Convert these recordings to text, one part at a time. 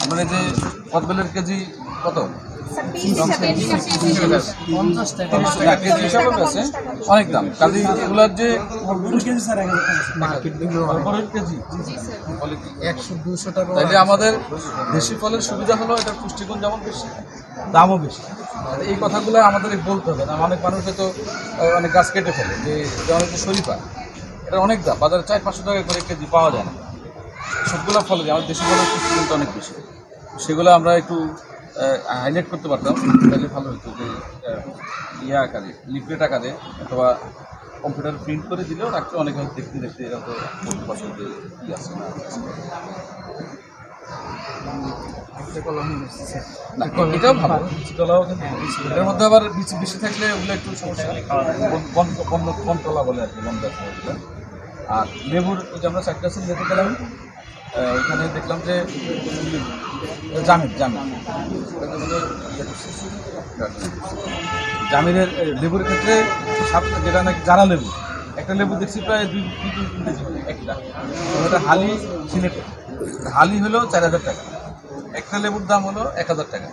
আপনার এই যে কদবেলের কেজি কত? কেজি হিসাবে আছে, অনেক দাম। কাজে এগুলার যে কেজি 100-200 টাকা। তাইলে আমাদের দেশি ফলের সুবিধা হলো এটার পুষ্টিগুণ যেমন বেশি, দামও বেশি। এই কথাগুলো আমাদের বলতে হবে না। অনেক মানুষ হয়তো অনেক গাছ কেটে ফেলে, যে যেমন হচ্ছে শরীফা, এটা অনেক দাম, বাজারে 400-500 টাকা করে কেজি পাওয়া যায় না। সবগুলো ফলে আমাদের দেশি ফলের পুষ্টিগুণটা অনেক বেশি, সেগুলো আমরা একটু হাইলাইট করতে পারতাম, তাহলে ভালো হতো। যে ইয়া আকারে, লিফলেট আকারে অথবা কম্পিউটার প্রিন্ট করে দিলেও রাখতে অনেক হয়তো দেখতে দেখতে এরা তো বলতে পারছেন যে কী আছে না আছে। না, এটাও ভালো, বিচিকলাও কিন্তু এটার মধ্যে আবার বিচি বেশি থাকলে ওগুলো একটু সমস্যা, বনকলা বলে আর কি, বন গাছ ওগুলো। আর লেবুর যে আমরা 4টা আছে লেবু পেলাম, ওইখানে দেখলাম যে জামিন জামিনের লেবুর ক্ষেত্রে যেটা নাকি জারা লেবু, একটা লেবু দেখছি প্রায় 2 কেজি একটা, ওটা হালি সিলেটে, হালি হলো 4000 টাকা, একটা লেবুর দাম হলো 1000 টাকা।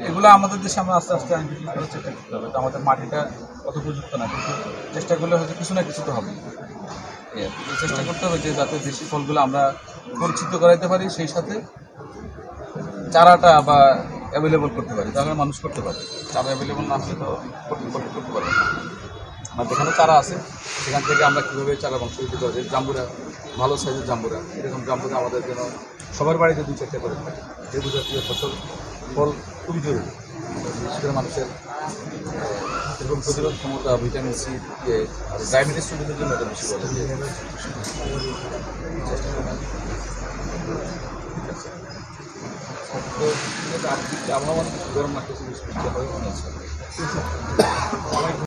এগুলো আমাদের দেশে আমরা আস্তে আস্তে আইন করার চেষ্টা করতে হবে। তো আমাদের মাটিটা অত উপযুক্ত না, কিন্তু চেষ্টা করলে হয়তো কিছু না কিছু তো হবে। চেষ্টা করতে হবে যে যাতে দেশি ফলগুলো আমরা পরিচিত করাইতে পারি, সেই সাথে চারাটা বা অ্যাভেলেবল করতে পারি, তাহলে মানুষ করতে পারে। চারা অ্যাভেলেবল না হলে তো করতে পারবে না। আমার যেখানে চারা আছে সেখান থেকে আমরা কীভাবে চারা বংশবৃদ্ধি করা যায়, জাম্বুরা, ভালো সাইজের জাম্বুরা, এরকম জাম্বুরা আমাদের যেন সবার বাড়িতে 2-4টা করে থাকে। লেবু জাতীয় ফল খুবই জরুরি, বিশেষ করে মানুষের এরকম প্রতিরোধ ক্ষমতা, ভিটামিন সি, আর ডায়াবেটিস রোগীদের জন্য এটা বেশি বলে যে চেষ্টা করা। ঠিক আছে, তো আবহাওয়া অনেক গরম লাগতেছে, বেশি হবে মনে হচ্ছে।